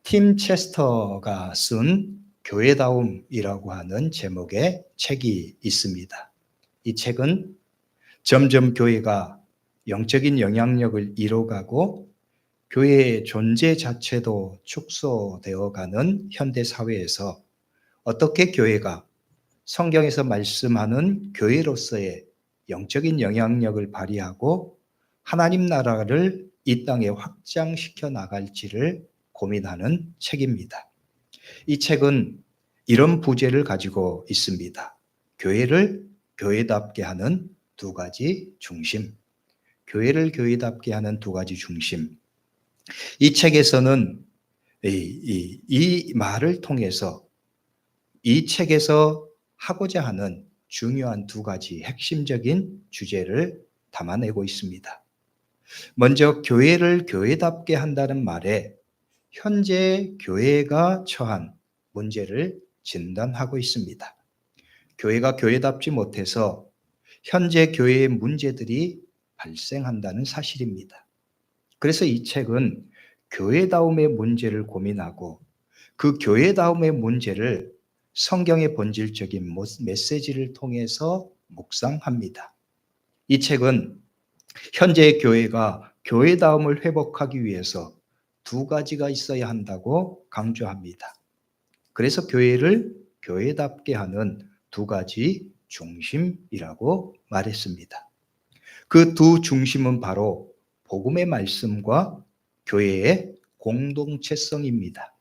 팀 체스터가 쓴 교회다움이라고 하는 제목의 책이 있습니다. 이 책은 점점 교회가 영적인 영향력을 잃어가고 교회의 존재 자체도 축소되어가는 현대 사회에서 어떻게 교회가 성경에서 말씀하는 교회로서의 영적인 영향력을 발휘하고 하나님 나라를 이 땅에 확장시켜 나갈지를 고민하는 책입니다. 이 책은 이런 부제를 가지고 있습니다. 교회를 교회답게 하는 두 가지 중심. 교회를 교회답게 하는 두 가지 중심. 이 책에서는 이 말을 통해서 이 책에서 하고자 하는 중요한 두 가지 핵심적인 주제를 담아내고 있습니다. 먼저 교회를 교회답게 한다는 말에 현재 교회가 처한 문제를 진단하고 있습니다. 교회가 교회답지 못해서 현재 교회의 문제들이 발생한다는 사실입니다. 그래서 이 책은 교회다움의 문제를 고민하고 그 교회다움의 문제를 성경의 본질적인 메시지를 통해서 묵상합니다. 이 책은 현재의 교회가 교회다움을 회복하기 위해서 두 가지가 있어야 한다고 강조합니다. 그래서 교회를 교회답게 하는 두 가지 중심이라고 말했습니다. 그 두 중심은 바로 복음의 말씀과 교회의 공동체성입니다.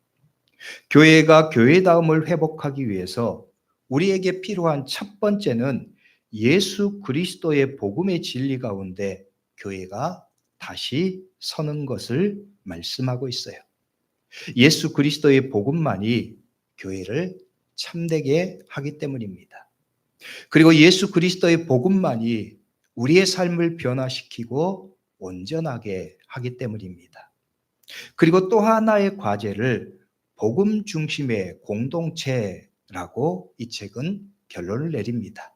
교회가 교회다움을 회복하기 위해서 우리에게 필요한 첫 번째는 예수 그리스도의 복음의 진리 가운데 교회가 다시 서는 것을 말씀하고 있어요. 예수 그리스도의 복음만이 교회를 참되게 하기 때문입니다. 그리고 예수 그리스도의 복음만이 우리의 삶을 변화시키고 온전하게 하기 때문입니다. 그리고 또 하나의 과제를 복음 중심의 공동체라고 이 책은 결론을 내립니다.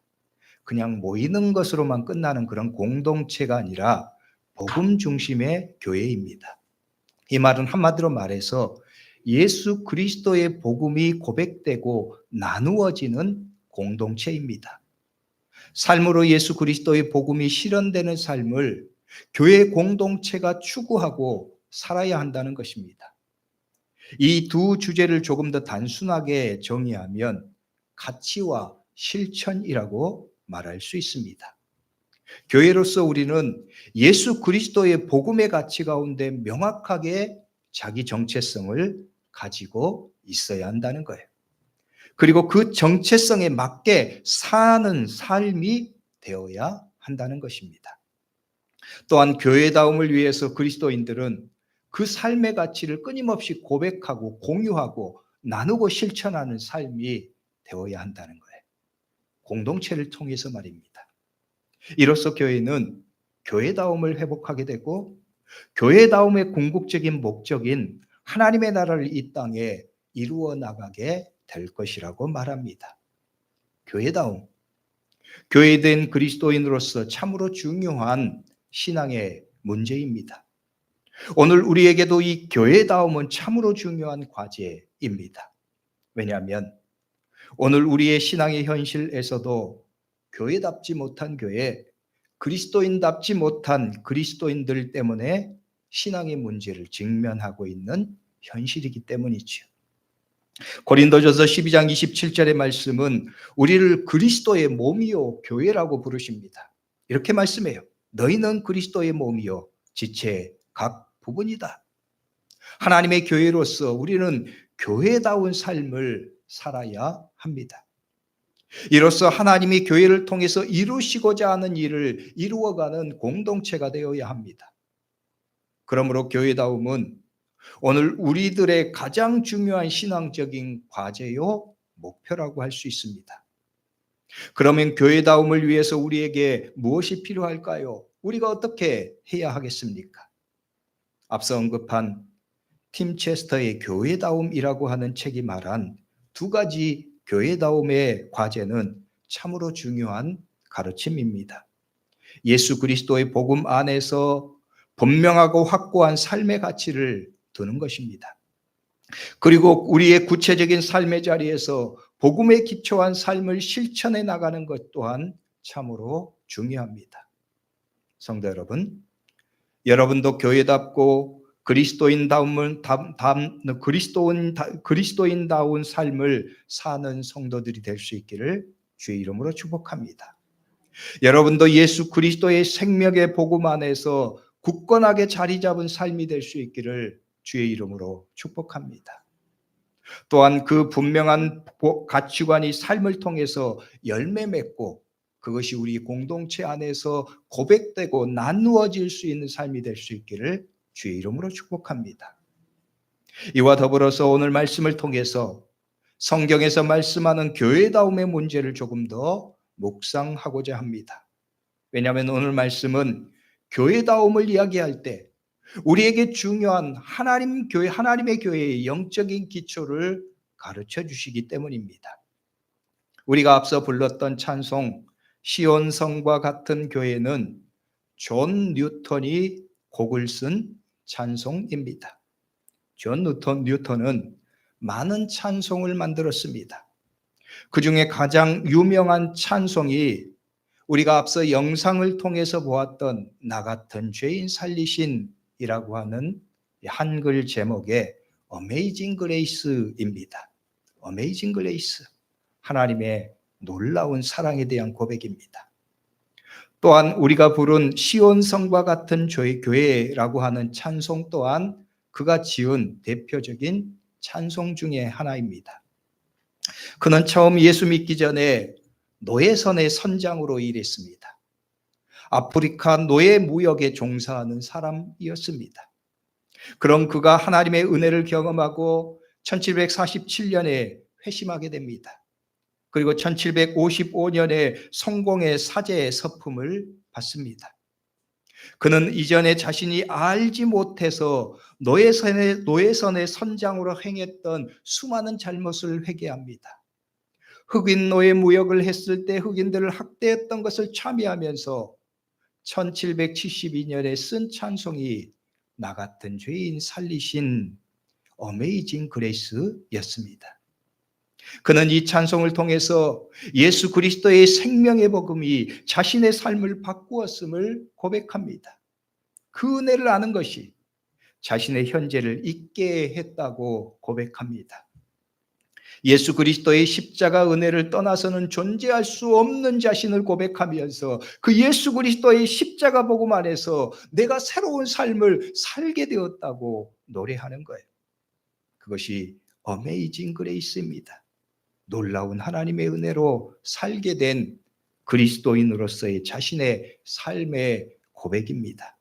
그냥 모이는 것으로만 끝나는 그런 공동체가 아니라 복음 중심의 교회입니다. 이 말은 한마디로 말해서 예수 그리스도의 복음이 고백되고 나누어지는 공동체입니다. 삶으로 예수 그리스도의 복음이 실현되는 삶을 교회 공동체가 추구하고 살아야 한다는 것입니다. 이 두 주제를 조금 더 단순하게 정의하면 가치와 실천이라고 말할 수 있습니다. 교회로서 우리는 예수 그리스도의 복음의 가치 가운데 명확하게 자기 정체성을 가지고 있어야 한다는 거예요. 그리고 그 정체성에 맞게 사는 삶이 되어야 한다는 것입니다. 또한 교회다움을 위해서 그리스도인들은 그 삶의 가치를 끊임없이 고백하고 공유하고 나누고 실천하는 삶이 되어야 한다는 거예요. 공동체를 통해서 말입니다. 이로써 교회는 교회다움을 회복하게 되고 교회다움의 궁극적인 목적인 하나님의 나라를 이 땅에 이루어 나가게 될 것이라고 말합니다. 교회다움. 교회된 그리스도인으로서 참으로 중요한 신앙의 문제입니다. 오늘 우리에게도 이 교회다움은 참으로 중요한 과제입니다. 왜냐하면 오늘 우리의 신앙의 현실에서도 교회답지 못한 교회, 그리스도인답지 못한 그리스도인들 때문에 신앙의 문제를 직면하고 있는 현실이기 때문이죠. 고린도전서 12장 27절의 말씀은 우리를 그리스도의 몸이요 교회라고 부르십니다. 이렇게 말씀해요. 너희는 그리스도의 몸이요 지체의 각 부분이다. 하나님의 교회로서 우리는 교회다운 삶을 살아야 합니다. 이로써 하나님이 교회를 통해서 이루시고자 하는 일을 이루어가는 공동체가 되어야 합니다. 그러므로 교회다움은 오늘 우리들의 가장 중요한 신앙적인 과제요 목표라고 할 수 있습니다. 그러면 교회다움을 위해서 우리에게 무엇이 필요할까요? 우리가 어떻게 해야 하겠습니까? 앞서 언급한 팀 체스터의 교회다움이라고 하는 책이 말한 두 가지 교회다움의 과제는 참으로 중요한 가르침입니다. 예수 그리스도의 복음 안에서 분명하고 확고한 삶의 가치를 두는 것입니다. 그리고 우리의 구체적인 삶의 자리에서 복음에 기초한 삶을 실천해 나가는 것 또한 참으로 중요합니다. 성도 여러분, 여러분도 교회답고 그리스도인다운 삶을 사는 성도들이 될 수 있기를 주의 이름으로 축복합니다. 여러분도 예수 그리스도의 생명의 복음 안에서 굳건하게 자리 잡은 삶이 될 수 있기를 주의 이름으로 축복합니다. 또한 그 분명한 가치관이 삶을 통해서 열매 맺고 그것이 우리 공동체 안에서 고백되고 나누어질 수 있는 삶이 될 수 있기를 주의 이름으로 축복합니다. 이와 더불어서 오늘 말씀을 통해서 성경에서 말씀하는 교회다움의 문제를 조금 더 묵상하고자 합니다. 왜냐하면 오늘 말씀은 교회다움을 이야기할 때 우리에게 중요한 하나님의 교회의 영적인 기초를 가르쳐 주시기 때문입니다. 우리가 앞서 불렀던 찬송 시온성과 같은 교회는 존 뉴턴이 곡을 쓴 찬송입니다. 존 뉴턴은 많은 찬송을 만들었습니다. 그 중에 가장 유명한 찬송이 우리가 앞서 영상을 통해서 보았던 나 같은 죄인 살리신이라고 하는 한글 제목의 Amazing Grace입니다. Amazing Grace, 하나님의 놀라운 사랑에 대한 고백입니다. 또한 우리가 부른 시온성과 같은 교회라고 하는 찬송 또한 그가 지은 대표적인 찬송 중에 하나입니다. 그는 처음 예수 믿기 전에 노예선의 선장으로 일했습니다. 아프리카 노예 무역에 종사하는 사람이었습니다. 그런 그가 하나님의 은혜를 경험하고 1747년에 회심하게 됩니다. 그리고 1755년에 성공의 사제의 서품을 받습니다. 그는 이전에 자신이 알지 못해서 노예선의 선장으로 행했던 수많은 잘못을 회개합니다. 흑인 노예 무역을 했을 때 흑인들을 학대했던 것을 참여하면서 1772년에 쓴 찬송이 나 같은 죄인 살리신 어메이징 그레이스였습니다. 그는 이 찬송을 통해서 예수 그리스도의 생명의 복음이 자신의 삶을 바꾸었음을 고백합니다. 그 은혜를 아는 것이 자신의 현재를 잊게 했다고 고백합니다. 예수 그리스도의 십자가 은혜를 떠나서는 존재할 수 없는 자신을 고백하면서 그 예수 그리스도의 십자가 복음 안에서 내가 새로운 삶을 살게 되었다고 노래하는 거예요. 그것이 어메이징 그레이스입니다. 놀라운 하나님의 은혜로 살게 된 그리스도인으로서의 자신의 삶의 고백입니다.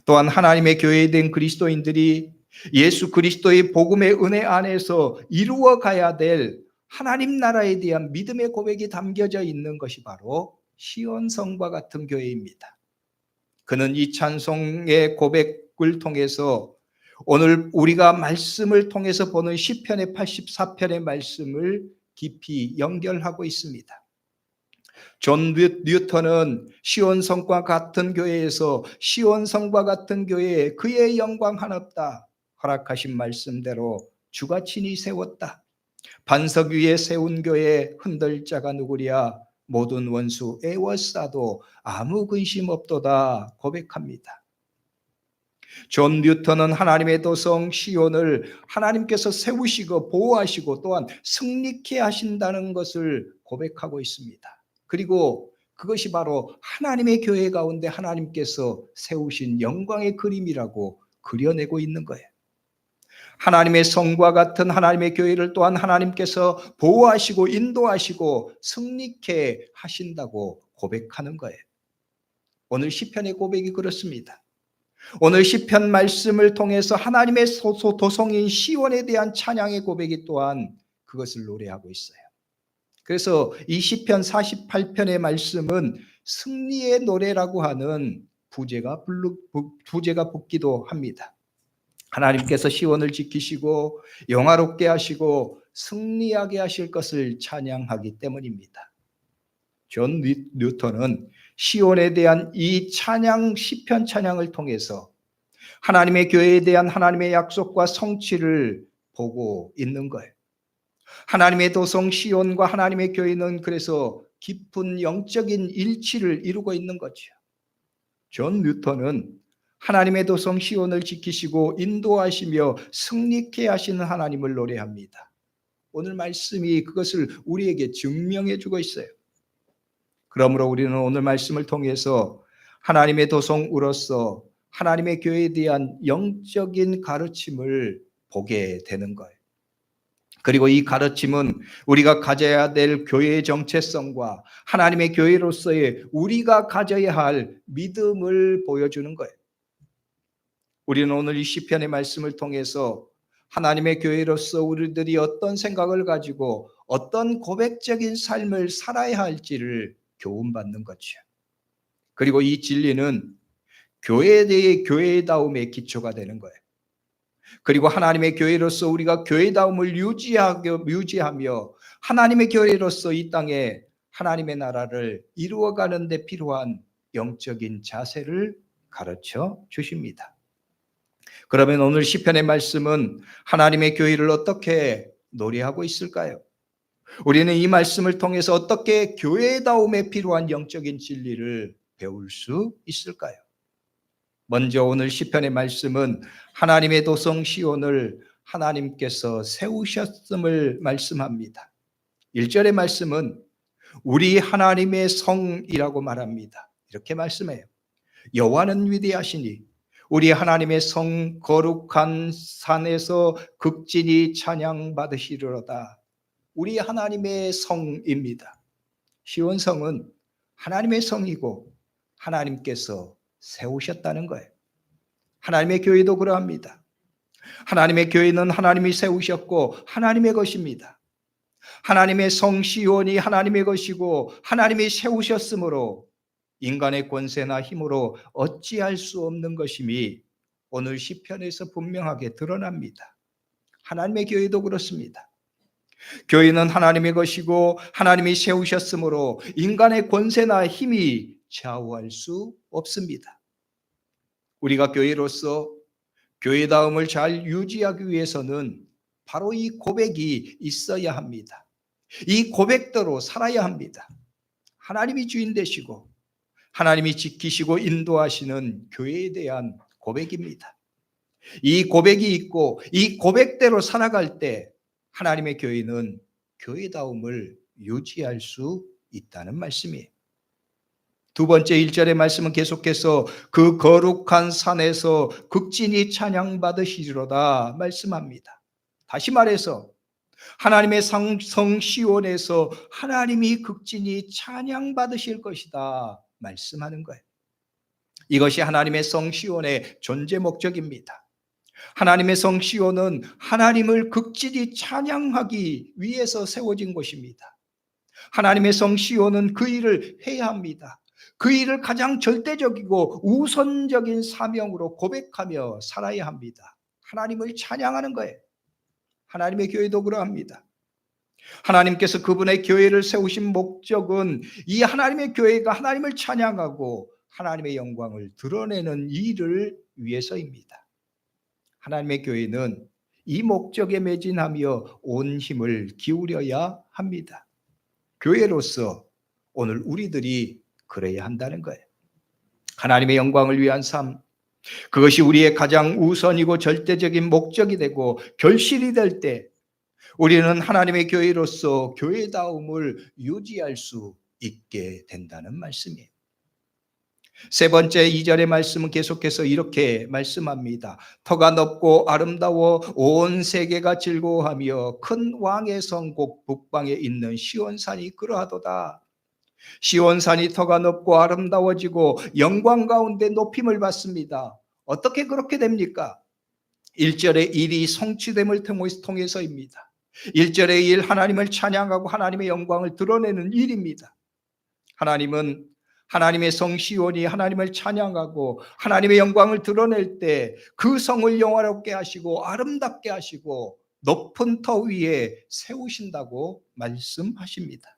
또한 하나님의 교회에 된 그리스도인들이 예수 그리스도의 복음의 은혜 안에서 이루어 가야 될 하나님 나라에 대한 믿음의 고백이 담겨져 있는 것이 바로 시온성과 같은 교회입니다. 그는 이 찬송의 고백을 통해서 오늘 우리가 말씀을 통해서 보는 시편의 84편의 말씀을 깊이 연결하고 있습니다. 존 뉴턴은 시온성과 같은 교회에서 시온성과 같은 교회에 그의 영광 하나없다 허락하신 말씀대로 주가 친히 세웠다. 반석 위에 세운 교회 흔들 자가 누구랴 모든 원수 애워싸도 아무 근심 없도다 고백합니다. 존 뉴턴은 하나님의 도성 시온을 하나님께서 세우시고 보호하시고 또한 승리케 하신다는 것을 고백하고 있습니다. 그리고 그것이 바로 하나님의 교회 가운데 하나님께서 세우신 영광의 그림이라고 그려내고 있는 거예요. 하나님의 성과 같은 하나님의 교회를 또한 하나님께서 보호하시고 인도하시고 승리케 하신다고 고백하는 거예요. 오늘 시편의 고백이 그렇습니다. 오늘 시편 말씀을 통해서 하나님의 도성인 시온에 대한 찬양의 고백이 또한 그것을 노래하고 있어요. 그래서 이 시편 48편의 말씀은 승리의 노래라고 하는 부제가 붙기도 합니다. 하나님께서 시온을 지키시고 영화롭게 하시고 승리하게 하실 것을 찬양하기 때문입니다. 존 뉴턴은 시온에 대한 이 찬양 시편 찬양을 통해서 하나님의 교회에 대한 하나님의 약속과 성취를 보고 있는 거예요. 하나님의 도성 시온과 하나님의 교회는 그래서 깊은 영적인 일치를 이루고 있는 거죠. 존 뉴턴은 하나님의 도성 시온을 지키시고 인도하시며 승리케 하시는 하나님을 노래합니다. 오늘 말씀이 그것을 우리에게 증명해 주고 있어요. 그러므로 우리는 오늘 말씀을 통해서 하나님의 도성으로서 하나님의 교회에 대한 영적인 가르침을 보게 되는 거예요. 그리고 이 가르침은 우리가 가져야 될 교회의 정체성과 하나님의 교회로서의 우리가 가져야 할 믿음을 보여주는 거예요. 우리는 오늘 이 시편의 말씀을 통해서 하나님의 교회로서 우리들이 어떤 생각을 가지고 어떤 고백적인 삶을 살아야 할지를 교훈받는 거죠. 그리고 이 진리는 교회에 대해 교회다움의 기초가 되는 거예요. 그리고 하나님의 교회로서 우리가 교회다움을 유지하며 하나님의 교회로서 이 땅에 하나님의 나라를 이루어가는 데 필요한 영적인 자세를 가르쳐 주십니다. 그러면 오늘 시편의 말씀은 하나님의 교회를 어떻게 노래하고 있을까요? 우리는 이 말씀을 통해서 어떻게 교회다움에 필요한 영적인 진리를 배울 수 있을까요? 먼저 오늘 시편의 말씀은 하나님의 도성 시온을 하나님께서 세우셨음을 말씀합니다. 1절의 말씀은 우리 하나님의 성이라고 말합니다. 이렇게 말씀해요. 여호와는 위대하시니 우리 하나님의 성 거룩한 산에서 극진히 찬양받으시리로다. 우리 하나님의 성입니다. 시온성은 하나님의 성이고 하나님께서 세우셨다는 거예요. 하나님의 교회도 그러합니다. 하나님의 교회는 하나님이 세우셨고 하나님의 것입니다. 하나님의 성 시온이 하나님의 것이고 하나님이 세우셨으므로 인간의 권세나 힘으로 어찌할 수 없는 것임이 오늘 시편에서 분명하게 드러납니다. 하나님의 교회도 그렇습니다. 교회는 하나님의 것이고 하나님이 세우셨으므로 인간의 권세나 힘이 좌우할 수 없습니다. 우리가 교회로서 교회다움을 잘 유지하기 위해서는 바로 이 고백이 있어야 합니다. 이 고백대로 살아야 합니다. 하나님이 주인 되시고 하나님이 지키시고 인도하시는 교회에 대한 고백입니다. 이 고백이 있고 이 고백대로 살아갈 때 하나님의 교회는 교회다움을 유지할 수 있다는 말씀이에요. 두 번째 1절의 말씀은 계속해서 그 거룩한 산에서 극진히 찬양받으시리로다 말씀합니다. 다시 말해서 하나님의 성 시온에서 하나님이 극진히 찬양받으실 것이다 말씀하는 거예요. 이것이 하나님의 성 시온의 존재 목적입니다. 하나님의 성 시온은 하나님을 극진히 찬양하기 위해서 세워진 곳입니다. 하나님의 성 시온은 그 일을 해야 합니다. 그 일을 가장 절대적이고 우선적인 사명으로 고백하며 살아야 합니다. 하나님을 찬양하는 거예요. 하나님의 교회도 그러합니다. 하나님께서 그분의 교회를 세우신 목적은 이 하나님의 교회가 하나님을 찬양하고 하나님의 영광을 드러내는 일을 위해서입니다. 하나님의 교회는 이 목적에 매진하며 온 힘을 기울여야 합니다. 교회로서 오늘 우리들이 그래야 한다는 거예요. 하나님의 영광을 위한 삶, 그것이 우리의 가장 우선이고 절대적인 목적이 되고 결실이 될 때 우리는 하나님의 교회로서 교회다움을 유지할 수 있게 된다는 말씀이에요. 세 번째 2절의 말씀은 계속해서 이렇게 말씀합니다. 터가 넓고 아름다워 온 세계가 즐거워하며 큰 왕의 성곡 북방에 있는 시온산이 그러하도다. 시온산이 터가 높고 아름다워지고 영광 가운데 높임을 받습니다. 어떻게 그렇게 됩니까? 1절의 일이 성취됨을 통해서입니다. 1절의 일, 하나님을 찬양하고 하나님의 영광을 드러내는 일입니다. 하나님은 하나님의 성 시온이 하나님을 찬양하고 하나님의 영광을 드러낼 때 그 성을 영화롭게 하시고 아름답게 하시고 높은 터 위에 세우신다고 말씀하십니다.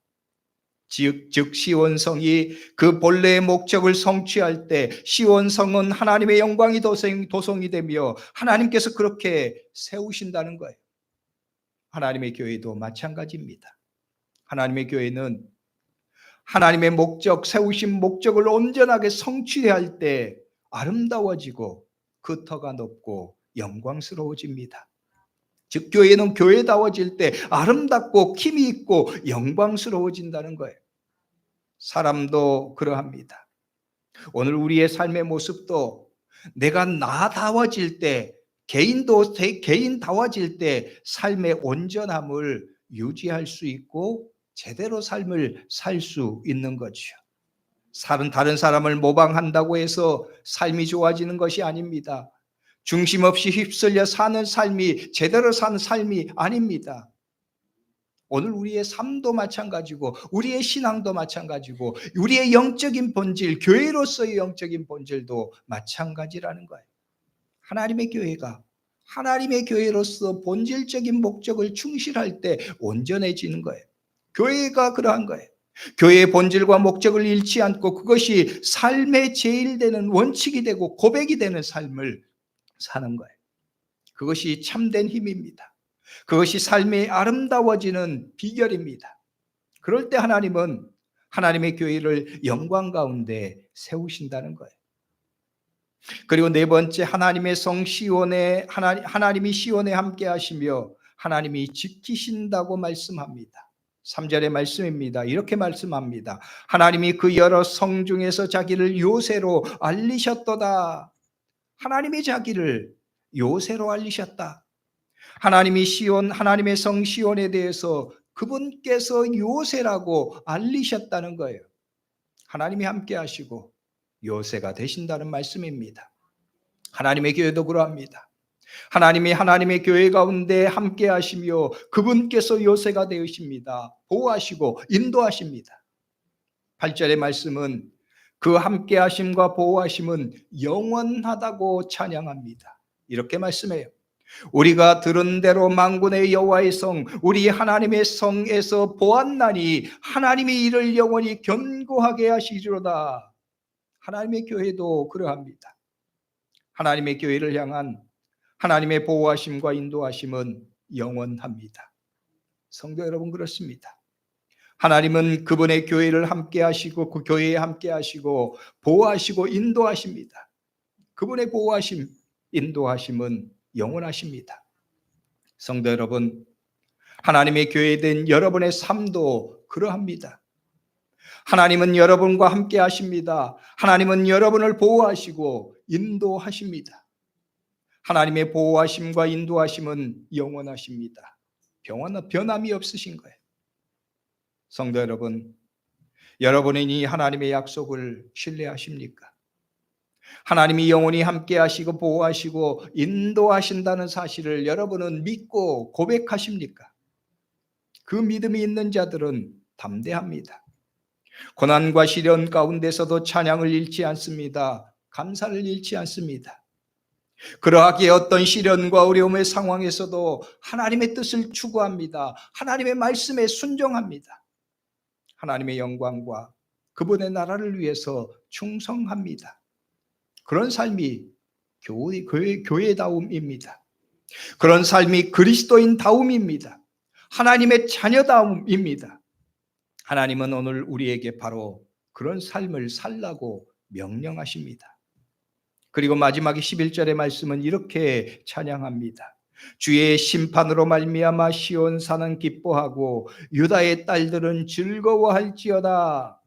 즉 시온성이 그 본래의 목적을 성취할 때 시온성은 하나님의 영광이 도성이 되며 하나님께서 그렇게 세우신다는 거예요. 하나님의 교회도 마찬가지입니다. 하나님의 교회는 하나님의 목적, 세우신 목적을 온전하게 성취할 때 아름다워지고 그 터가 높고 영광스러워집니다. 즉 교회는 교회다워질 때 아름답고 힘이 있고 영광스러워진다는 거예요. 사람도 그러합니다. 오늘 우리의 삶의 모습도 내가 나다워질 때, 개인다워질 때 삶의 온전함을 유지할 수 있고 제대로 삶을 살 수 있는 거죠. 다른 사람을 모방한다고 해서 삶이 좋아지는 것이 아닙니다. 중심 없이 휩쓸려 사는 삶이 제대로 사는 삶이 아닙니다. 오늘 우리의 삶도 마찬가지고 우리의 신앙도 마찬가지고 우리의 영적인 본질, 교회로서의 영적인 본질도 마찬가지라는 거예요. 하나님의 교회가 하나님의 교회로서 본질적인 목적을 충실할 때 온전해지는 거예요. 교회가 그러한 거예요. 교회의 본질과 목적을 잃지 않고 그것이 삶의 제일 되는 원칙이 되고 고백이 되는 삶을 사는 거예요. 그것이 참된 힘입니다. 그것이 삶이 아름다워지는 비결입니다. 그럴 때 하나님은 하나님의 교회를 영광 가운데 세우신다는 거예요. 그리고 네 번째, 하나님의 성 시온에 하나님이 시온에 함께 하시며 하나님이 지키신다고 말씀합니다. 3절의 말씀입니다. 이렇게 말씀합니다. 하나님이 그 여러 성 중에서 자기를 요새로 알리셨도다. 하나님이 자기를 요새로 알리셨다. 하나님의 성 시온에 대해서 그분께서 요새라고 알리셨다는 거예요. 하나님이 함께 하시고 요새가 되신다는 말씀입니다. 하나님의 교회도 그러합니다. 하나님이 하나님의 교회 가운데 함께 하시며 그분께서 요새가 되십니다. 보호하시고 인도하십니다. 8절의 말씀은 그 함께 하심과 보호하심은 영원하다고 찬양합니다. 이렇게 말씀해요. 우리가 들은 대로 만군의 여호와의 성, 우리 하나님의 성에서 보았나니 하나님이 이를 영원히 견고하게 하시리로다. 하나님의 교회도 그러합니다. 하나님의 교회를 향한 하나님의 보호하심과 인도하심은 영원합니다. 성도 여러분, 그렇습니다. 하나님은 그분의 교회를 함께 하시고 그 교회에 함께 하시고 보호하시고 인도하십니다. 그분의 보호하심, 인도하심은 영원하십니다. 성도 여러분, 하나님의 교회된 여러분의 삶도 그러합니다. 하나님은 여러분과 함께 하십니다. 하나님은 여러분을 보호하시고 인도하십니다. 하나님의 보호하심과 인도하심은 영원하십니다. 변함이 없으신 거예요. 성도 여러분, 여러분은 이 하나님의 약속을 신뢰하십니까? 하나님이 영원히 함께 하시고 보호하시고 인도하신다는 사실을 여러분은 믿고 고백하십니까? 그 믿음이 있는 자들은 담대합니다. 고난과 시련 가운데서도 찬양을 잃지 않습니다. 감사를 잃지 않습니다. 그러하기에 어떤 시련과 어려움의 상황에서도 하나님의 뜻을 추구합니다. 하나님의 말씀에 순종합니다. 하나님의 영광과 그분의 나라를 위해서 충성합니다. 그런 삶이 교회다움입니다. 그런 삶이 그리스도인다움입니다. 하나님의 자녀다움입니다. 하나님은 오늘 우리에게 바로 그런 삶을 살라고 명령하십니다. 그리고 마지막에 11절의 말씀은 이렇게 찬양합니다. 주의 심판으로 말미암아 시온산은 기뻐하고 유다의 딸들은 즐거워할지어다.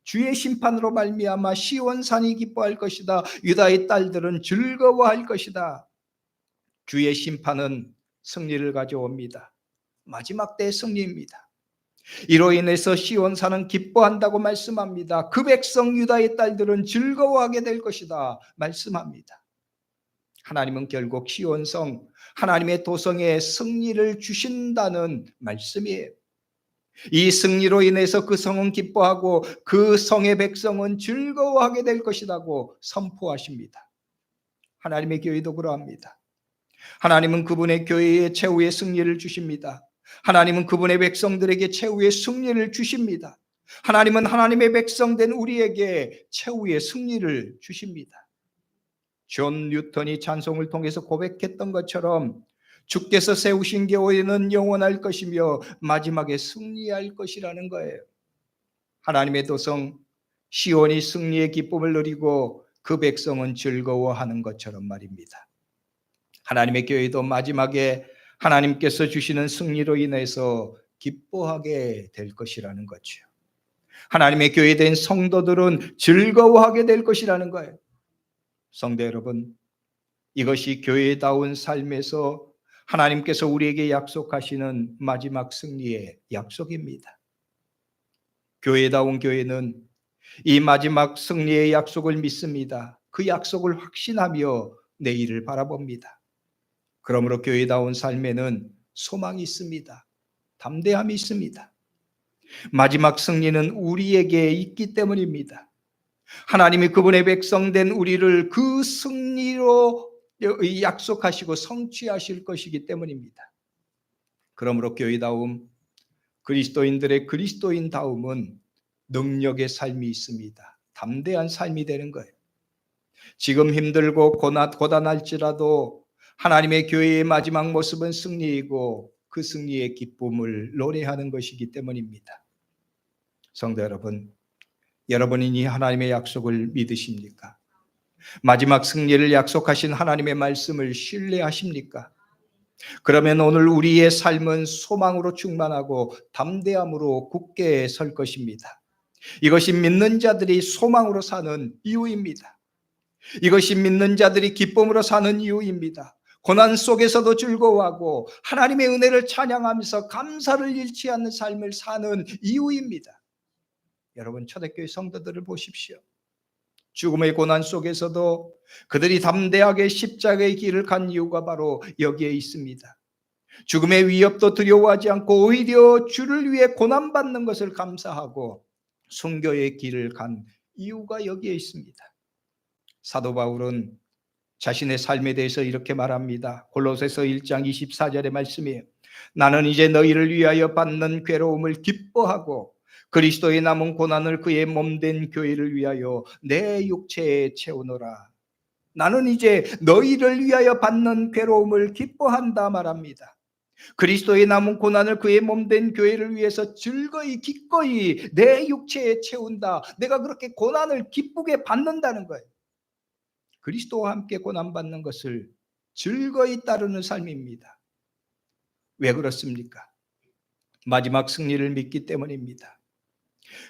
주의 심판으로 말미암아 시온산이 기뻐할 것이다. 유다의 딸들은 즐거워할 것이다. 주의 심판은 승리를 가져옵니다. 마지막 때의 승리입니다. 이로 인해서 시온산은 기뻐한다고 말씀합니다. 그 백성 유다의 딸들은 즐거워하게 될 것이다 말씀합니다. 하나님은 결국 시온성, 하나님의 도성에 승리를 주신다는 말씀이에요. 이 승리로 인해서 그 성은 기뻐하고 그 성의 백성은 즐거워하게 될 것이라고 선포하십니다. 하나님의 교회도 그러합니다. 하나님은 그분의 교회에 최후의 승리를 주십니다. 하나님은 그분의 백성들에게 최후의 승리를 주십니다. 하나님은 하나님의 백성된 우리에게 최후의 승리를 주십니다. 존 뉴턴이 찬송을 통해서 고백했던 것처럼 주께서 세우신 교회는 영원할 것이며 마지막에 승리할 것이라는 거예요. 하나님의 도성 시온이 승리의 기쁨을 누리고 그 백성은 즐거워하는 것처럼 말입니다. 하나님의 교회도 마지막에 하나님께서 주시는 승리로 인해서 기뻐하게 될 것이라는 거죠. 하나님의 교회된 성도들은 즐거워하게 될 것이라는 거예요. 성도 여러분, 이것이 교회다운 삶에서 하나님께서 우리에게 약속하시는 마지막 승리의 약속입니다. 교회다운 교회는 이 마지막 승리의 약속을 믿습니다. 그 약속을 확신하며 내일을 바라봅니다. 그러므로 교회다운 삶에는 소망이 있습니다. 담대함이 있습니다. 마지막 승리는 우리에게 있기 때문입니다. 하나님이 그분의 백성된 우리를 그 승리로 약속하시고 성취하실 것이기 때문입니다. 그러므로 교회다움, 그리스도인들의 그리스도인다움은 능력의 삶이 있습니다. 담대한 삶이 되는 거예요. 지금 힘들고 고단할지라도 하나님의 교회의 마지막 모습은 승리이고 그 승리의 기쁨을 노래하는 것이기 때문입니다. 성도 여러분, 여러분이 이 하나님의 약속을 믿으십니까? 마지막 승리를 약속하신 하나님의 말씀을 신뢰하십니까? 그러면 오늘 우리의 삶은 소망으로 충만하고 담대함으로 굳게 설 것입니다. 이것이 믿는 자들이 소망으로 사는 이유입니다. 이것이 믿는 자들이 기쁨으로 사는 이유입니다. 고난 속에서도 즐거워하고 하나님의 은혜를 찬양하면서 감사를 잃지 않는 삶을 사는 이유입니다. 여러분, 초대교회 성도들을 보십시오. 죽음의 고난 속에서도 그들이 담대하게 십자가의 길을 간 이유가 바로 여기에 있습니다. 죽음의 위협도 두려워하지 않고 오히려 주를 위해 고난받는 것을 감사하고 순교의 길을 간 이유가 여기에 있습니다. 사도 바울은 자신의 삶에 대해서 이렇게 말합니다. 골로새서 1장 24절의 말씀이에요. 나는 이제 너희를 위하여 받는 괴로움을 기뻐하고 그리스도의 남은 고난을 그의 몸된 교회를 위하여 내 육체에 채우노라. 나는 이제 너희를 위하여 받는 괴로움을 기뻐한다 말합니다. 그리스도의 남은 고난을 그의 몸된 교회를 위해서 즐거이 기꺼이 내 육체에 채운다. 내가 그렇게 고난을 기쁘게 받는다는 거예요. 그리스도와 함께 고난받는 것을 즐거이 따르는 삶입니다. 왜 그렇습니까? 마지막 승리를 믿기 때문입니다.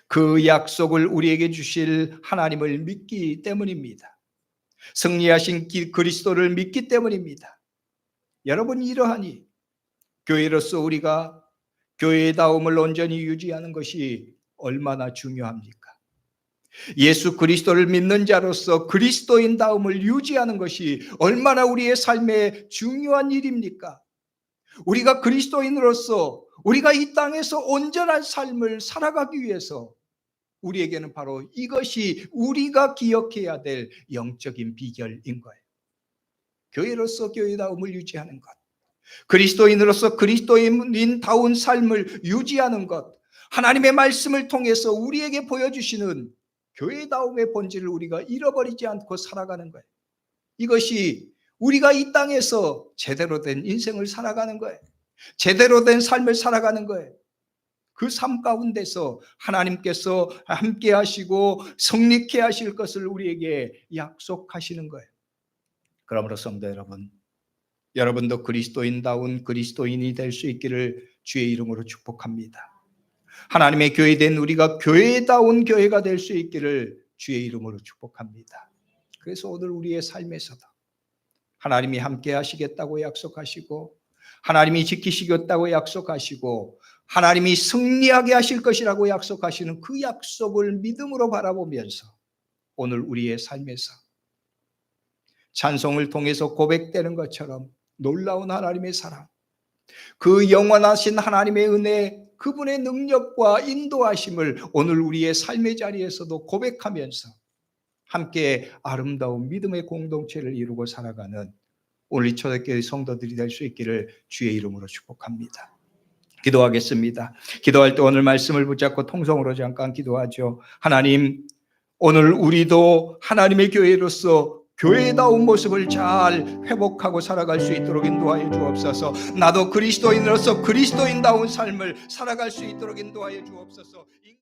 그 약속을 우리에게 주실 하나님을 믿기 때문입니다. 승리하신 그리스도를 믿기 때문입니다. 여러분, 이러하니 교회로서 우리가 교회다움을 온전히 유지하는 것이 얼마나 중요합니까? 예수 그리스도를 믿는 자로서 그리스도인다움을 유지하는 것이 얼마나 우리의 삶에 중요한 일입니까? 우리가 그리스도인으로서 우리가 이 땅에서 온전한 삶을 살아가기 위해서 우리에게는 바로 이것이 우리가 기억해야 될 영적인 비결인 거예요. 교회로서 교회다움을 유지하는 것, 그리스도인으로서 그리스도인다운 삶을 유지하는 것, 하나님의 말씀을 통해서 우리에게 보여주시는 교회다움의 본질을 우리가 잃어버리지 않고 살아가는 거예요. 이것이 우리가 이 땅에서 제대로 된 인생을 살아가는 거예요. 제대로 된 삶을 살아가는 거예요. 그 삶 가운데서 하나님께서 함께 하시고 성립케 하실 것을 우리에게 약속하시는 거예요. 그러므로 성도 여러분, 여러분도 그리스도인다운 그리스도인이 될 수 있기를 주의 이름으로 축복합니다. 하나님의 교회된 우리가 교회다운 교회가 될 수 있기를 주의 이름으로 축복합니다. 그래서 오늘 우리의 삶에서도 하나님이 함께 하시겠다고 약속하시고 하나님이 지키시겠다고 약속하시고 하나님이 승리하게 하실 것이라고 약속하시는 그 약속을 믿음으로 바라보면서 오늘 우리의 삶에서 찬송을 통해서 고백되는 것처럼 놀라운 하나님의 사랑, 그 영원하신 하나님의 은혜, 그분의 능력과 인도하심을 오늘 우리의 삶의 자리에서도 고백하면서 함께 아름다운 믿음의 공동체를 이루고 살아가는 오늘 초대교회 성도들이 될 수 있기를 주의 이름으로 축복합니다. 기도하겠습니다. 기도할 때 오늘 말씀을 붙잡고 통성으로 잠깐 기도하죠. 하나님, 오늘 우리도 하나님의 교회로서 교회다운 모습을 잘 회복하고 살아갈 수 있도록 인도하여 주옵소서. 나도 그리스도인으로서 그리스도인다운 삶을 살아갈 수 있도록 인도하여 주옵소서.